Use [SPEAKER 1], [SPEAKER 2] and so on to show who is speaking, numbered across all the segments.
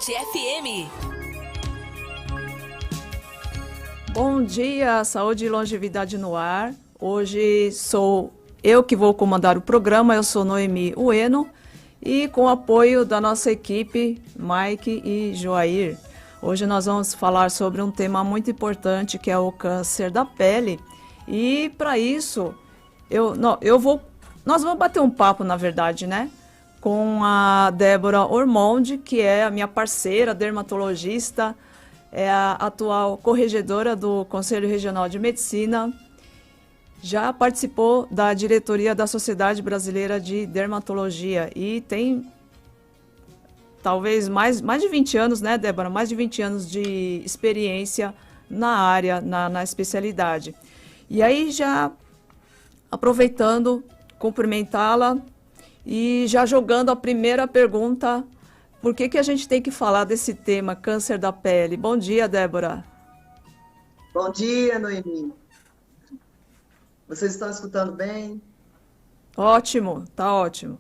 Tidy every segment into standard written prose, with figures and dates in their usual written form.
[SPEAKER 1] Ponte FM.
[SPEAKER 2] Bom dia, saúde e longevidade no ar. Hoje sou eu que vou comandar o programa, eu sou Noemi Ueno e com o apoio da nossa equipe, Mike e Joair. Hoje nós vamos falar sobre um tema muito importante que é o câncer da pele e para isso nós vamos bater um papo, na verdade, né? Com a Débora Ormonde, que é a minha parceira, dermatologista, é a atual corregedora do Conselho Regional de Medicina, já participou da diretoria da Sociedade Brasileira de Dermatologia e tem talvez mais de 20 anos, né, Débora? Mais de 20 anos de experiência na área, na especialidade. E aí, já aproveitando, cumprimentá-la e já jogando a primeira pergunta, por que a gente tem que falar desse tema, câncer da pele? Bom dia, Débora.
[SPEAKER 3] Bom dia, Noemi. Vocês estão escutando bem?
[SPEAKER 2] Ótimo, tá ótimo.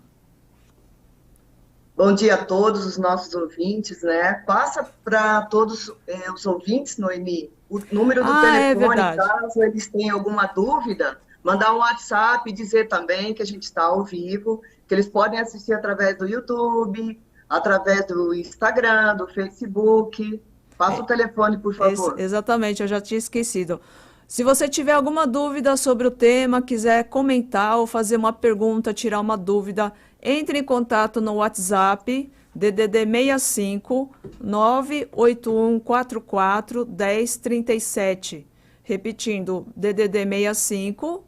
[SPEAKER 3] Bom dia a todos os nossos ouvintes, né? Passa para todos os ouvintes, Noemi, o número do telefone, caso eles tenham alguma dúvida, mandar um WhatsApp e dizer também que a gente está ao vivo, que eles podem assistir através do YouTube, através do Instagram, do Facebook. Passa o telefone, por favor.
[SPEAKER 2] Exatamente, eu já tinha esquecido. Se você tiver alguma dúvida sobre o tema, quiser comentar ou fazer uma pergunta, tirar uma dúvida, entre em contato no WhatsApp, DDD 65 98144 1037. Repetindo, DDD 65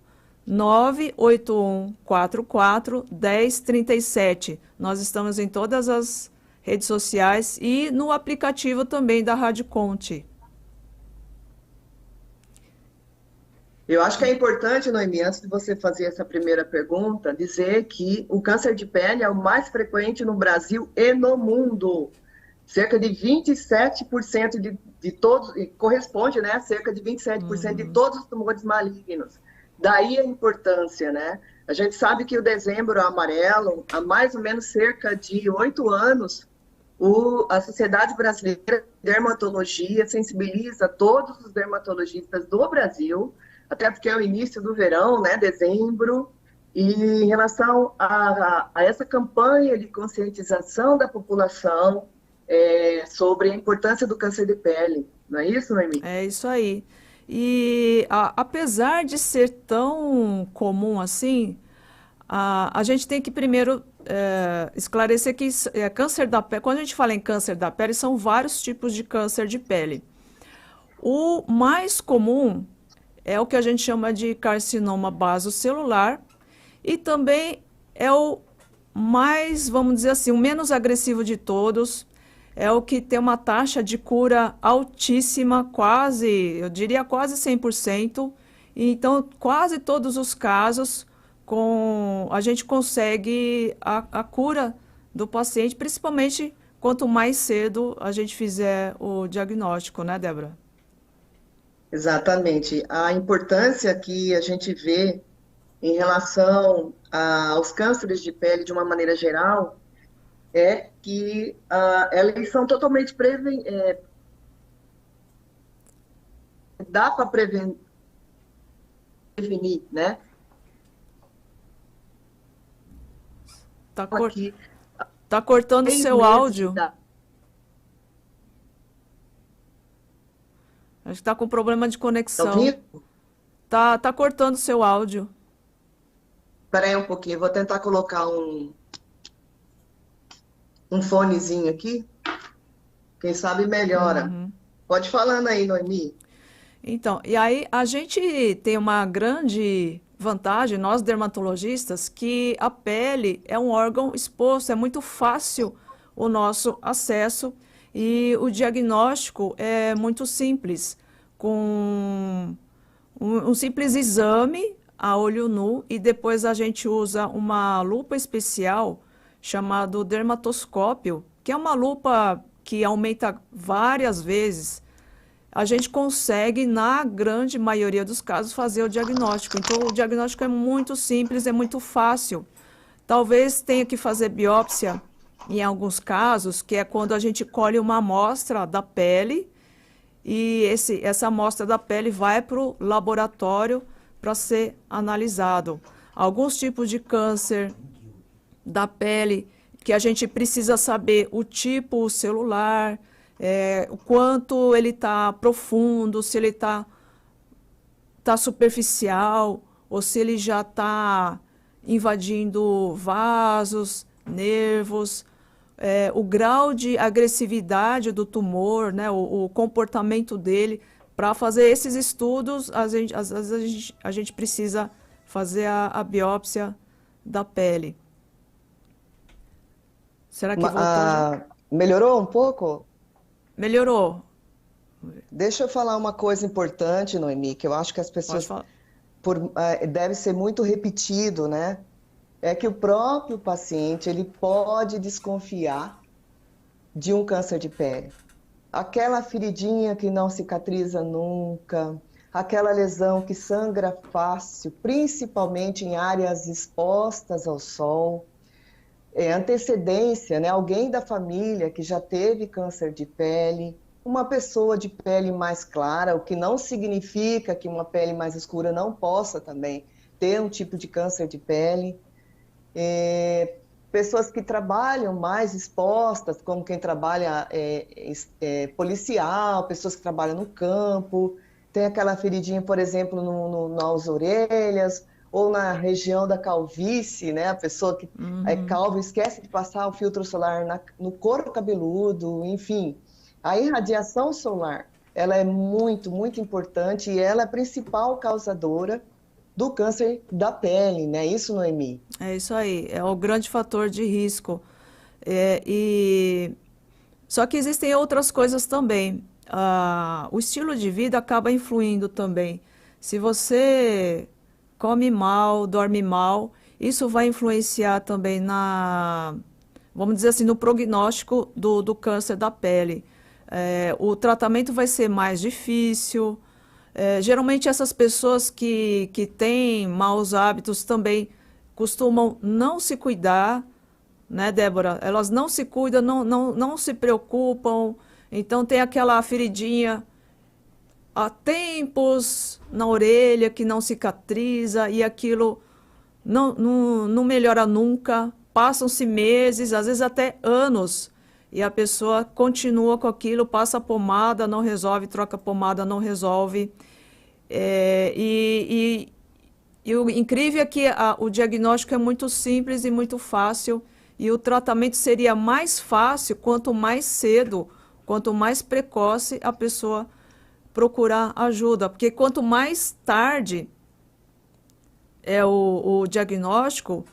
[SPEAKER 2] 98144 1037. Nós estamos em todas as redes sociais e no aplicativo também da Rádio Conte.
[SPEAKER 3] Eu acho que é importante, Noemi, antes de você fazer essa primeira pergunta, dizer que o câncer de pele é o mais frequente no Brasil e no mundo. Cerca de 27% de todos, corresponde, né, a cerca de 27% de todos os tumores malignos. Daí a importância, né? A gente sabe que o Dezembro Amarelo, há mais ou menos cerca de 8 anos, a Sociedade Brasileira de Dermatologia sensibiliza todos os dermatologistas do Brasil, até porque é o início do verão, né, dezembro, e em relação a essa campanha de conscientização da população sobre a importância do câncer de pele. Não é isso, Noemi?
[SPEAKER 2] É isso aí. E apesar de ser tão comum assim, a gente tem que primeiro esclarecer que câncer da pele, quando a gente fala em câncer da pele, são vários tipos de câncer de pele. O mais comum é o que a gente chama de carcinoma basocelular e também é o mais, vamos dizer assim, o menos agressivo de todos, é o que tem uma taxa de cura altíssima, eu diria quase 100%. Então, quase todos os casos, a gente consegue a cura do paciente, principalmente quanto mais cedo a gente fizer o diagnóstico, né, Débora?
[SPEAKER 3] Exatamente. A importância que a gente vê em relação aos cânceres de pele de uma maneira geral é que eles são totalmente dá para prevenir, né?
[SPEAKER 2] Tá cortando o seu áudio. Acho que está com problema de conexão. Tá cortando o seu áudio.
[SPEAKER 3] Espera aí um pouquinho, vou tentar colocar um fonezinho aqui. Quem sabe melhora. Pode falando aí, Noemi.
[SPEAKER 2] Então, e aí a gente tem uma grande vantagem, nós dermatologistas, que a pele é um órgão exposto, é muito fácil o nosso acesso e o diagnóstico é muito simples, com um simples exame a olho nu e depois a gente usa uma lupa especial chamada dermatoscópio, que é uma lupa que aumenta várias vezes. A gente consegue, na grande maioria dos casos, fazer o diagnóstico. Então, o diagnóstico é muito simples, é muito fácil. Talvez tenha que fazer biópsia em alguns casos, que é quando a gente colhe uma amostra da pele e essa amostra da pele vai para o laboratório para ser analisado. Alguns tipos de câncer da pele que a gente precisa saber o tipo celular, o quanto ele está profundo, se ele tá superficial ou se ele já está invadindo vasos, nervos, o grau de agressividade do tumor, né, o comportamento dele. Para fazer esses estudos, às vezes a gente precisa fazer a biópsia da pele. Será que voltou já?
[SPEAKER 3] Melhorou um pouco?
[SPEAKER 2] Melhorou.
[SPEAKER 3] Deixa eu falar uma coisa importante, Noemi, que eu acho que as
[SPEAKER 2] Pode
[SPEAKER 3] pessoas
[SPEAKER 2] falar.
[SPEAKER 3] deve ser muito repetido, né? É que o próprio paciente ele pode desconfiar de um câncer de pele. Aquela feridinha que não cicatriza nunca, aquela lesão que sangra fácil, principalmente em áreas expostas ao sol. Antecedência, né? Alguém da família que já teve câncer de pele, uma pessoa de pele mais clara, o que não significa que uma pele mais escura não possa também ter um tipo de câncer de pele. Pessoas que trabalham mais expostas, como quem trabalha policial, pessoas que trabalham no campo, tem aquela feridinha, por exemplo, nas orelhas, ou na região da calvície, né? A pessoa que é
[SPEAKER 2] Uhum.
[SPEAKER 3] calva esquece de passar o filtro solar no couro cabeludo, enfim. A irradiação solar, ela é muito, muito importante e ela é a principal causadora do câncer da pele, né? Isso, Noemi?
[SPEAKER 2] É isso aí, é o grande fator de risco. E só que existem outras coisas também. O estilo de vida acaba influindo também. Se você come mal, dorme mal, isso vai influenciar também vamos dizer assim, no prognóstico do câncer da pele. O tratamento vai ser mais difícil. Geralmente essas pessoas que têm maus hábitos também costumam não se cuidar, né, Débora? Elas não se cuidam, não se preocupam, então tem aquela feridinha há tempos na orelha que não cicatriza e aquilo não melhora nunca. Passam-se meses, às vezes até anos, e a pessoa continua com aquilo, passa pomada, não resolve, troca pomada, não resolve. É, e, e o incrível é que o diagnóstico é muito simples e muito fácil, e o tratamento seria mais fácil quanto mais cedo, quanto mais precoce a pessoa procurar ajuda, porque quanto mais tarde é o diagnóstico,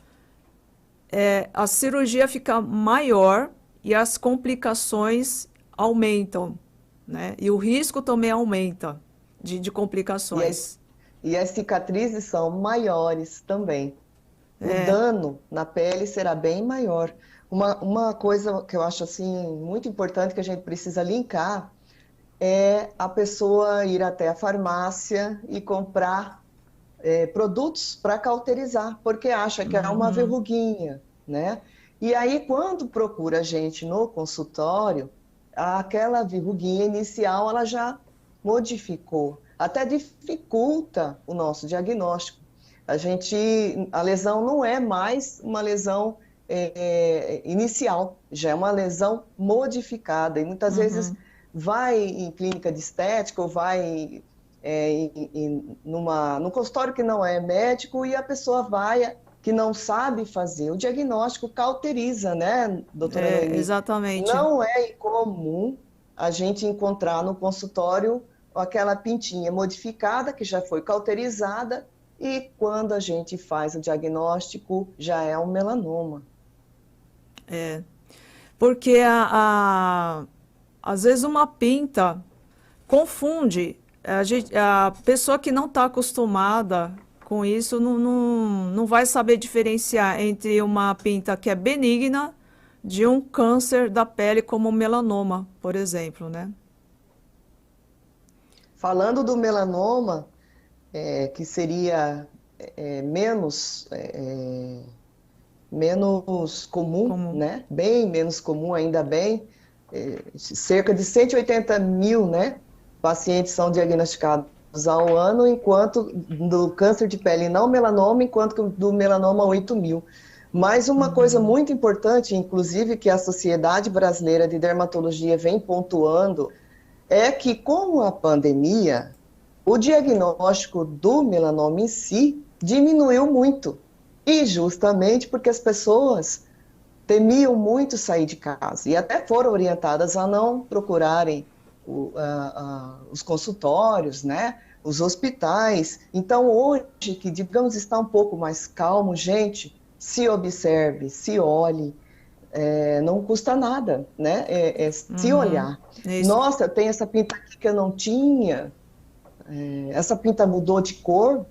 [SPEAKER 2] a cirurgia fica maior e as complicações aumentam, né? E o risco também aumenta de
[SPEAKER 3] E as,
[SPEAKER 2] complicações.
[SPEAKER 3] e as cicatrizes são maiores também. O
[SPEAKER 2] É,
[SPEAKER 3] dano na pele será bem maior. Uma coisa que eu acho assim muito importante que a gente precisa linkar é a pessoa ir até a farmácia e comprar produtos para cauterizar, porque acha que é uma
[SPEAKER 2] uhum,
[SPEAKER 3] verruguinha, né? E aí, quando procura a gente no consultório, aquela verruguinha inicial, ela já modificou, até dificulta o nosso diagnóstico. A lesão não é mais uma lesão inicial, já é uma lesão modificada, e muitas vezes
[SPEAKER 2] uhum.
[SPEAKER 3] vai em clínica de estética ou vai num consultório que não é médico e a pessoa vai, que não sabe fazer. O diagnóstico cauteriza, né, doutora Noemi?
[SPEAKER 2] Exatamente.
[SPEAKER 3] Não é incomum a gente encontrar no consultório aquela pintinha modificada, que já foi cauterizada, e quando a gente faz o diagnóstico, já é um melanoma.
[SPEAKER 2] Porque às vezes uma pinta confunde. A pessoa que não está acostumada com isso não vai saber diferenciar entre uma pinta que é benigna de um câncer da pele como o melanoma, por exemplo, né?
[SPEAKER 3] Falando do melanoma, que seria menos menos comum,
[SPEAKER 2] Comum.
[SPEAKER 3] né? Bem menos comum, ainda bem. Cerca de 180 mil, né, pacientes são diagnosticados ao ano, enquanto do câncer de pele não melanoma, enquanto que do melanoma 8 mil. Mas uma coisa muito importante, inclusive, que a Sociedade Brasileira de Dermatologia vem pontuando, é que com a pandemia, o diagnóstico do melanoma em si diminuiu muito. E justamente porque as pessoas temiam muito sair de casa e até foram orientadas a não procurarem os consultórios, né? Os hospitais. Então, hoje, que digamos está um pouco mais calmo, gente, se observe, se olhe, não custa nada, né? Se olhar.
[SPEAKER 2] Isso.
[SPEAKER 3] Nossa, tem essa pinta aqui que eu não tinha, essa pinta mudou de cor,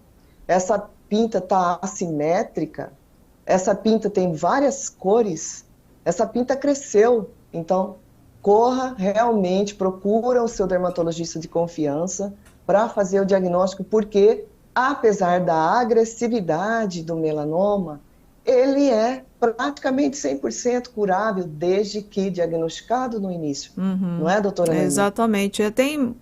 [SPEAKER 3] essa pinta está assimétrica, essa pinta tem várias cores, essa pinta cresceu. Então, corra realmente, procura o seu dermatologista de confiança para fazer o diagnóstico, porque, apesar da agressividade do melanoma, ele é praticamente 100% curável desde que diagnosticado no início. Não é, doutora Noemi?
[SPEAKER 2] Exatamente. Tem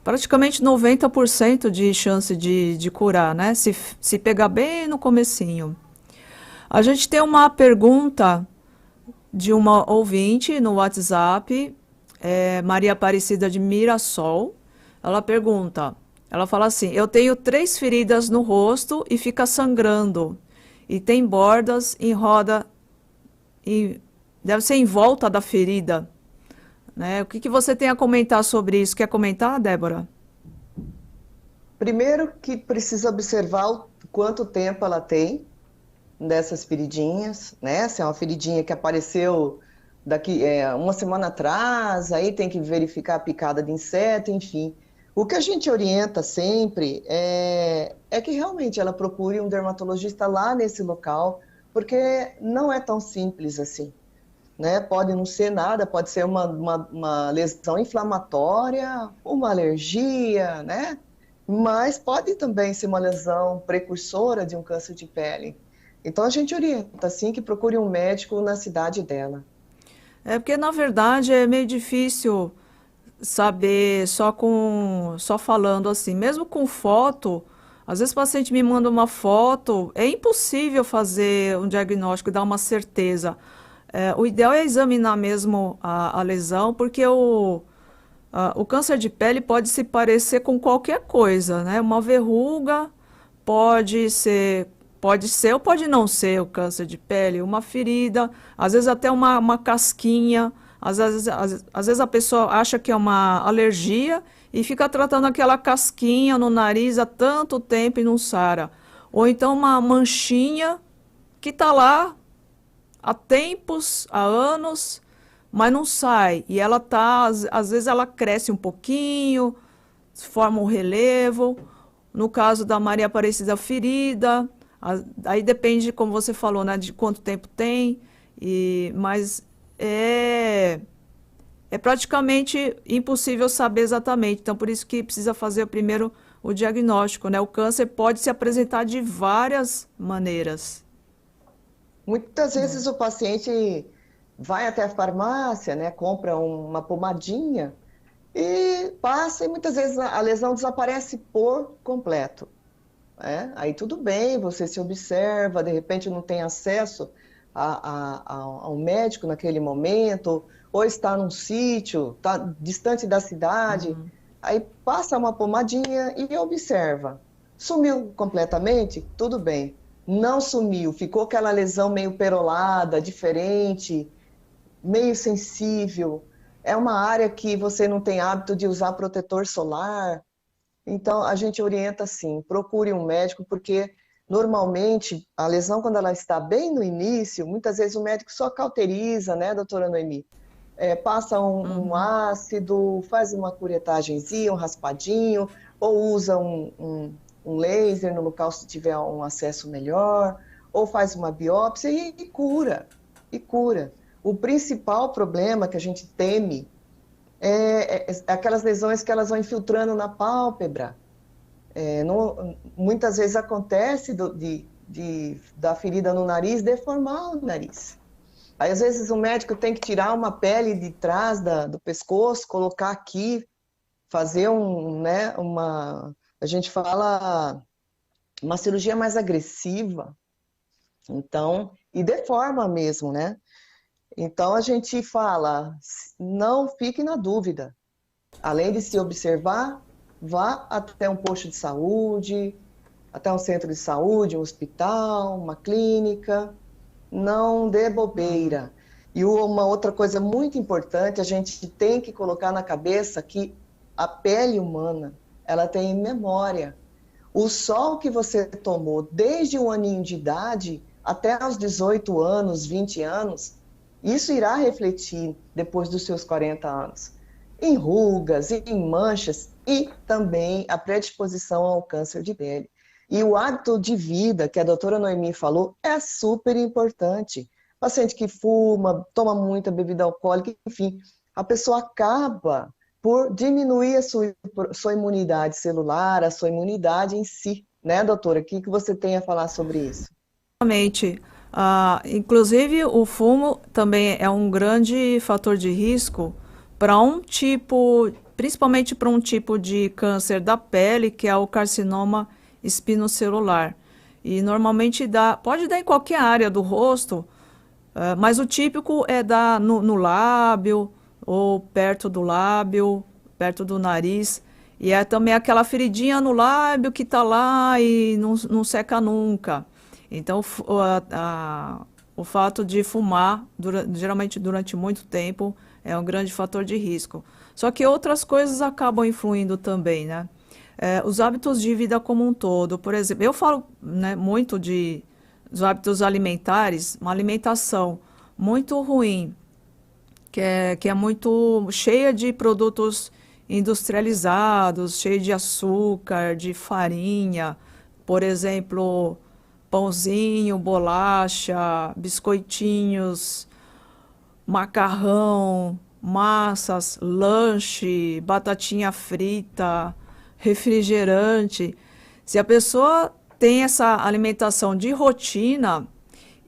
[SPEAKER 2] praticamente 90% de chance de curar, né? Se pegar bem no comecinho. A gente tem uma pergunta de uma ouvinte no WhatsApp, Maria Aparecida de Mirassol. Ela pergunta, ela fala assim, eu tenho 3 feridas no rosto e fica sangrando. E tem bordas em roda, deve ser em volta da ferida. Né? O que você tem a comentar sobre isso? Quer comentar, Débora?
[SPEAKER 3] Primeiro que precisa observar quanto tempo ela tem dessas feridinhas, né? Se é uma feridinha que apareceu daqui uma semana atrás, aí tem que verificar a picada de inseto, enfim. O que a gente orienta sempre é que realmente ela procure um dermatologista lá nesse local, porque não é tão simples assim, né? Pode não ser nada, pode ser uma lesão inflamatória, uma alergia, né? Mas pode também ser uma lesão precursora de um câncer de pele. Então a gente orienta, assim, que procure um médico na cidade dela.
[SPEAKER 2] É porque, na verdade, é meio difícil saber só falando assim. Mesmo com foto, às vezes o paciente me manda uma foto, é impossível fazer um diagnóstico, dar uma certeza. O ideal é examinar mesmo a lesão, porque o câncer de pele pode se parecer com qualquer coisa, né? Uma verruga pode ser, pode ser ou pode não ser o câncer de pele, uma ferida, às vezes até uma casquinha, às vezes a pessoa acha que é uma alergia e fica tratando aquela casquinha no nariz há tanto tempo e não sara. Ou então uma manchinha que está lá há tempos, há anos, mas não sai. E ela tá, às vezes ela cresce um pouquinho, forma um relevo. No caso da Maria Aparecida ferida, aí depende, como você falou, né, de quanto tempo tem. Mas é praticamente impossível saber exatamente. Então, por isso que precisa fazer primeiro o diagnóstico, né? O câncer pode se apresentar de várias maneiras.
[SPEAKER 3] Muitas vezes o paciente vai até a farmácia, né, compra uma pomadinha e passa, e muitas vezes a lesão desaparece por completo. Aí tudo bem, você se observa, de repente não tem acesso ao médico naquele momento, ou está num sítio, está distante da cidade, aí passa uma pomadinha e observa. Sumiu completamente? Tudo bem. Não sumiu, ficou aquela lesão meio perolada, diferente, meio sensível. É uma área que você não tem hábito de usar protetor solar. Então, a gente orienta assim, procure um médico, porque normalmente a lesão, quando ela está bem no início, muitas vezes o médico só cauteriza, né, doutora Noemi? Passa um ácido, faz uma curetagenzinha, um raspadinho, ou usa um laser no local se tiver um acesso melhor, ou faz uma biópsia e cura, e cura. O principal problema que a gente teme é aquelas lesões que elas vão infiltrando na pálpebra. Muitas vezes acontece da ferida no nariz, deformar o nariz. Aí, às vezes, o médico tem que tirar uma pele de trás do pescoço, colocar aqui, fazer a gente fala, uma cirurgia mais agressiva, então, e deforma mesmo, né? Então, a gente fala, não fique na dúvida. Além de se observar, vá até um posto de saúde, até um centro de saúde, um hospital, uma clínica, não dê bobeira. E uma outra coisa muito importante, a gente tem que colocar na cabeça que a pele humana, ela tem memória. O sol que você tomou desde um aninho de idade até os 18 anos, 20 anos, isso irá refletir depois dos seus 40 anos. Em rugas, em manchas e também a predisposição ao câncer de pele. E o hábito de vida que a doutora Noemi falou é super importante. Paciente que fuma, toma muita bebida alcoólica, enfim, a pessoa acaba por diminuir a sua imunidade celular, a sua imunidade em si. Né, doutora? O que você tem a falar sobre isso?
[SPEAKER 2] Exatamente. Inclusive, o fumo também é um grande fator de risco para um tipo, principalmente para um tipo de câncer da pele, que é o carcinoma espinocelular. E normalmente pode dar em qualquer área do rosto, mas o típico é dar no lábio ou perto do lábio, perto do nariz. E é também aquela feridinha no lábio que está lá e não seca nunca. Então, o fato de fumar, geralmente durante muito tempo, é um grande fator de risco. Só que outras coisas acabam influindo também, né? Os hábitos de vida como um todo. Por exemplo, eu falo, né, muito dos hábitos alimentares, uma alimentação muito ruim, que é muito cheia de produtos industrializados, cheia de açúcar, de farinha, por exemplo, pãozinho, bolacha, biscoitinhos, macarrão, massas, lanche, batatinha frita, refrigerante. Se a pessoa tem essa alimentação de rotina,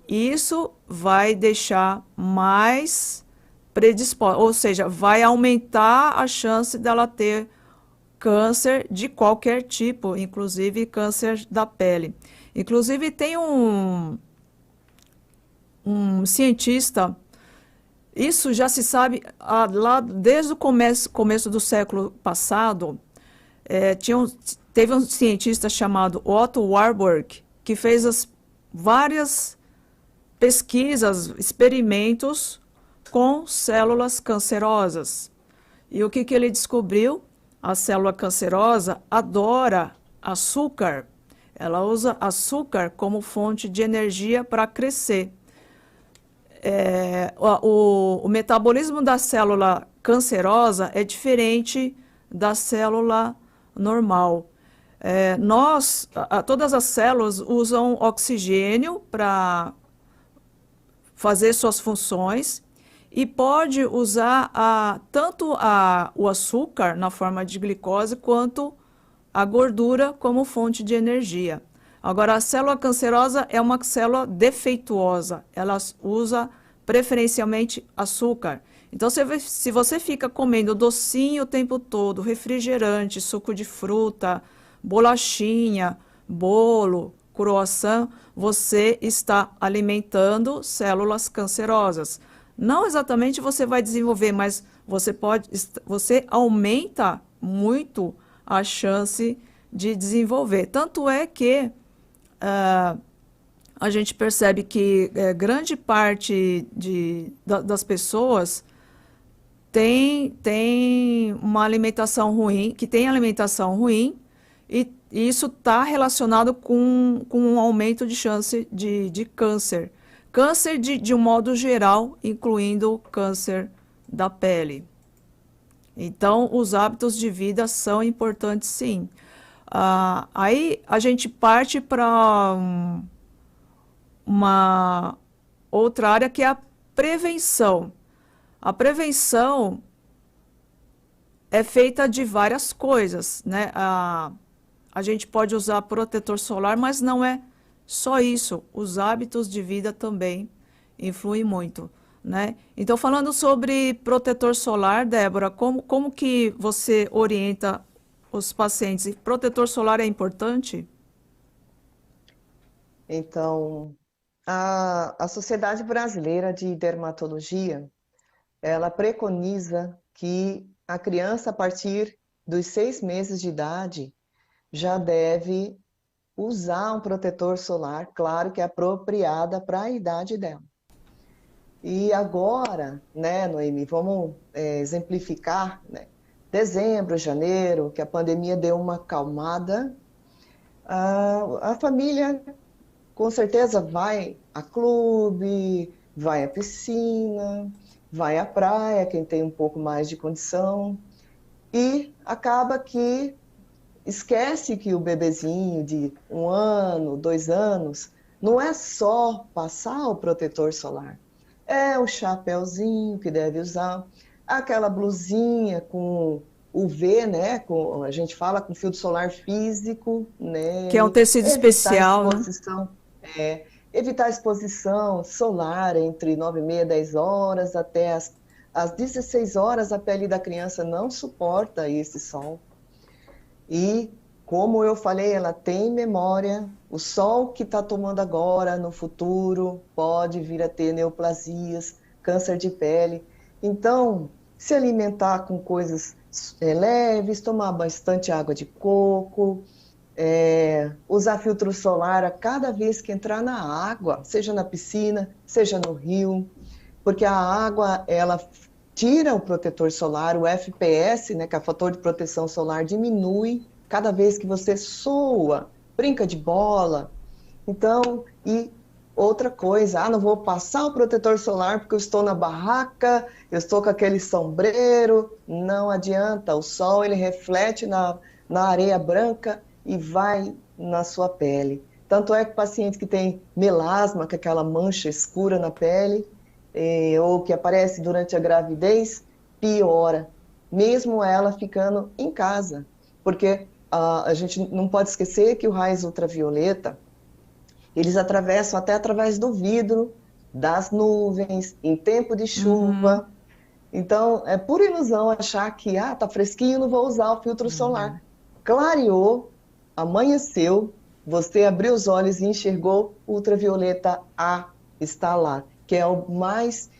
[SPEAKER 2] isso vai deixar mais predisposta, ou seja, vai aumentar a chance dela ter câncer de qualquer tipo, inclusive câncer da pele. Inclusive tem um cientista, isso já se sabe lá desde o começo do século passado, teve um cientista chamado Otto Warburg, que fez várias pesquisas, experimentos com células cancerosas. E o que ele descobriu? A célula cancerosa adora açúcar. Ela usa açúcar como fonte de energia para crescer. O metabolismo da célula cancerosa é diferente da célula normal. Todas as células usam oxigênio para fazer suas funções e pode usar tanto o açúcar na forma de glicose quanto a gordura como fonte de energia. Agora, a célula cancerosa é uma célula defeituosa, ela usa preferencialmente açúcar. Então, se você fica comendo docinho o tempo todo, refrigerante, suco de fruta, bolachinha, bolo, croissant, você está alimentando células cancerosas. Não exatamente você vai desenvolver, mas você aumenta muito a chance de desenvolver. Tanto é que a gente percebe que grande parte das pessoas tem uma alimentação ruim, e isso está relacionado com um aumento de chance de câncer. Câncer de um modo geral, incluindo câncer da pele. Então, os hábitos de vida são importantes, sim. Aí a gente parte para uma outra área que é a prevenção. A prevenção é feita de várias coisas, né? A gente pode usar protetor solar, mas não é só isso, os hábitos de vida também influem muito, né? Então, falando sobre protetor solar, Débora, como que você orienta os pacientes? Protetor solar é importante?
[SPEAKER 3] Então, a Sociedade Brasileira de Dermatologia, ela preconiza que a criança, a partir dos 6 meses de idade, já deve usar um protetor solar, claro que é apropriada para a idade dela. E agora, né, Noemi, vamos exemplificar, né? Dezembro, janeiro, que a pandemia deu uma acalmada, a família com certeza vai a clube, vai à piscina, vai à praia, quem tem um pouco mais de condição, e acaba que esquece que o bebezinho de 1 ano, 2 anos, não é só passar o protetor solar. É o chapéuzinho que deve usar, aquela blusinha com UV, né? A gente fala com filtro solar físico
[SPEAKER 2] Que é um
[SPEAKER 3] nele,
[SPEAKER 2] tecido especial, né?
[SPEAKER 3] é, evitar a exposição solar entre 9h30 e 10 horas até as 16 horas, a pele da criança não suporta esse sol. E, como eu falei, ela tem memória. O sol que está tomando agora, no futuro, pode vir a ter neoplasias, câncer de pele. Então, se alimentar com coisas leves, tomar bastante água de coco, usar filtro solar a cada vez que entrar na água, seja na piscina, seja no rio, porque a água, ela tira o protetor solar, o FPS, né, que é o fator de proteção solar, diminui cada vez que você soa, brinca de bola. Então, e outra coisa, não vou passar o protetor solar porque eu estou na barraca, eu estou com aquele sombreiro. Não adianta, o sol ele reflete na areia branca e vai na sua pele. Tanto é que pacientes que têm melasma, que é aquela mancha escura na pele, ou que aparece durante a gravidez, piora, mesmo ela ficando em casa. Porque a gente não pode esquecer que o raios ultravioleta, eles atravessam até através do vidro, das nuvens, em tempo de chuva. Então, é pura ilusão achar que, tá fresquinho, não vou usar o filtro solar. Clareou, amanheceu, você abriu os olhos e enxergou o ultravioleta A está lá, que é o mais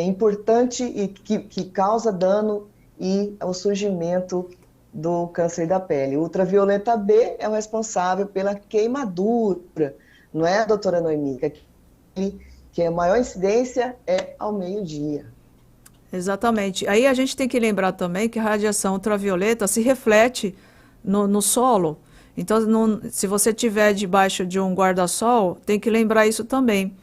[SPEAKER 3] importante e que causa dano e o surgimento do câncer da pele. O ultravioleta B é o responsável pela queimadura, não é, doutora Noemi? Que a maior incidência é ao meio-dia.
[SPEAKER 2] Exatamente. Aí a gente tem que lembrar também que a radiação ultravioleta se reflete no solo. Então, se você estiver debaixo de um guarda-sol, tem que lembrar isso também.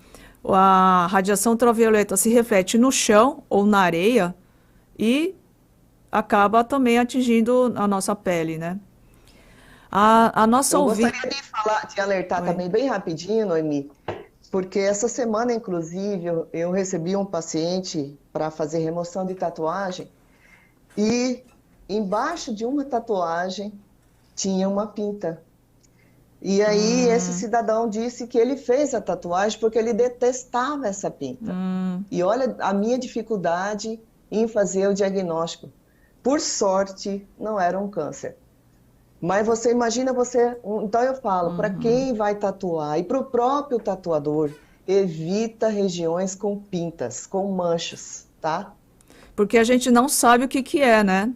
[SPEAKER 2] A radiação ultravioleta se reflete no chão ou na areia e acaba também atingindo a nossa pele, né? A nossa
[SPEAKER 3] Eu
[SPEAKER 2] ouvinte...
[SPEAKER 3] gostaria de alertar também bem rapidinho, Noemi, porque essa semana, inclusive, eu recebi um paciente para fazer remoção de tatuagem e embaixo de uma tatuagem tinha uma pinta. E aí esse cidadão disse que ele fez a tatuagem porque ele detestava essa pinta. E olha a minha dificuldade em fazer o diagnóstico. Por sorte, não era um câncer. Mas você imagina então eu falo, para quem vai tatuar e para o próprio tatuador, evita regiões com pintas, com manchas, tá?
[SPEAKER 2] Porque a gente não sabe o que é, né?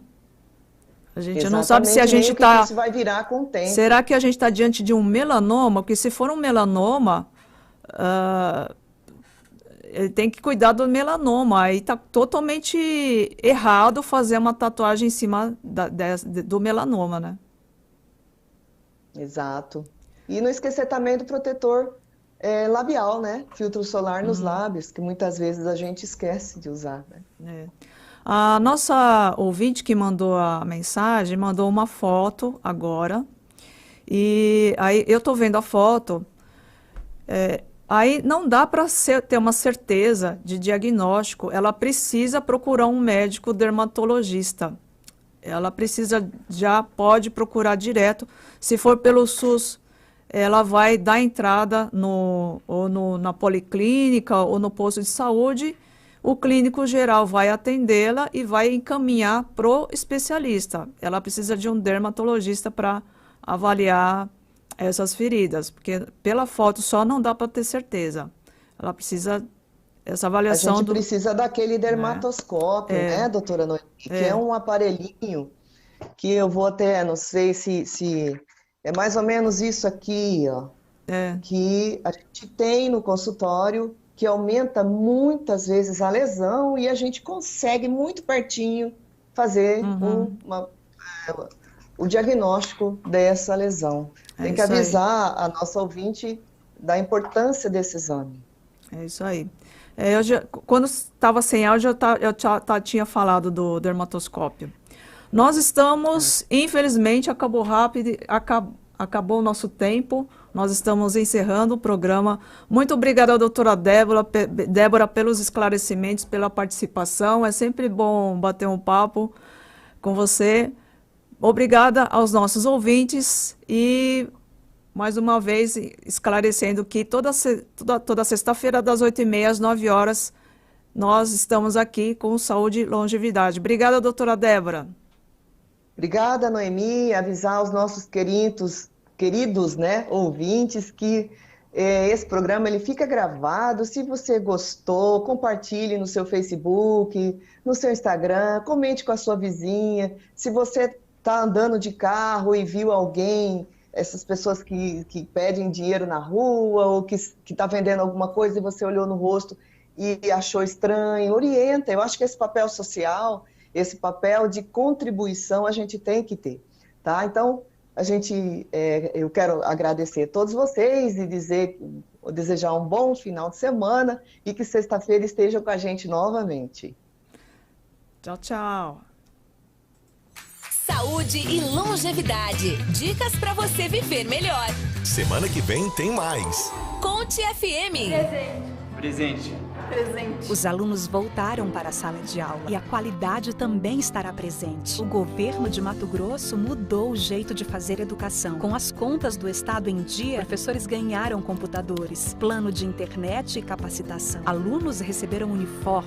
[SPEAKER 2] A gente
[SPEAKER 3] Exatamente,
[SPEAKER 2] não sabe se a gente está...
[SPEAKER 3] isso vai virar com o tempo.
[SPEAKER 2] Será que a gente está diante de um melanoma? Porque se for um melanoma, ele tem que cuidar do melanoma. Aí está totalmente errado fazer uma tatuagem em cima do melanoma, né?
[SPEAKER 3] Exato. E não esquecer também do protetor labial, né? Filtro solar nos lábios, que muitas vezes a gente esquece de usar, né?
[SPEAKER 2] A nossa ouvinte que mandou a mensagem, mandou uma foto agora. E aí eu estou vendo a foto. Aí não dá para ter uma certeza de diagnóstico. Ela precisa procurar um médico dermatologista. Ela já pode procurar direto. Se for pelo SUS, ela vai dar entrada na policlínica ou no posto de saúde. O clínico geral vai atendê-la e vai encaminhar para o especialista. Ela precisa de um dermatologista para avaliar essas feridas, porque pela foto só não dá para ter certeza. Ela precisa essa avaliação
[SPEAKER 3] A gente precisa daquele dermatoscópio, né, doutora Noemi? Que é um aparelhinho que eu vou até, não sei se é mais ou menos isso aqui, ó, que a gente tem no consultório, que aumenta muitas vezes a lesão e a gente consegue muito pertinho fazer o diagnóstico dessa lesão. Tem que avisar a nossa ouvinte da importância desse exame.
[SPEAKER 2] É isso aí. Quando estava sem áudio, eu tinha falado do dermatoscópio. Nós estamos, infelizmente, acabou rápido, acabou o nosso tempo. Nós estamos encerrando o programa. Muito obrigada, doutora Débora, pelos esclarecimentos, pela participação. É sempre bom bater um papo com você. Obrigada aos nossos ouvintes e, mais uma vez, esclarecendo que toda sexta-feira, das 8h30 às 9h, nós estamos aqui com Saúde e Longevidade. Obrigada, doutora Débora.
[SPEAKER 3] Obrigada, Noemi. Avisar aos nossos queridos, né, ouvintes que esse programa ele fica gravado. Se você gostou, compartilhe no seu Facebook, no seu Instagram, comente com a sua vizinha. Se você está andando de carro e viu alguém, essas pessoas que pedem dinheiro na rua ou que está vendendo alguma coisa e você olhou no rosto e achou estranho, orienta. Eu acho que esse papel social, esse papel de contribuição a gente tem que ter, tá? Então, eu quero agradecer a todos vocês e desejar um bom final de semana e que sexta-feira estejam com a gente novamente.
[SPEAKER 2] Tchau, tchau.
[SPEAKER 1] Saúde e longevidade. Dicas para você viver melhor.
[SPEAKER 4] Semana que vem tem mais.
[SPEAKER 1] Conte FM.
[SPEAKER 5] Presente.
[SPEAKER 6] Os alunos voltaram para a sala de aula e a qualidade também estará presente. O governo de Mato Grosso mudou o jeito de fazer educação. Com as contas do Estado em dia, professores ganharam computadores, plano de internet e capacitação. Alunos receberam uniforme.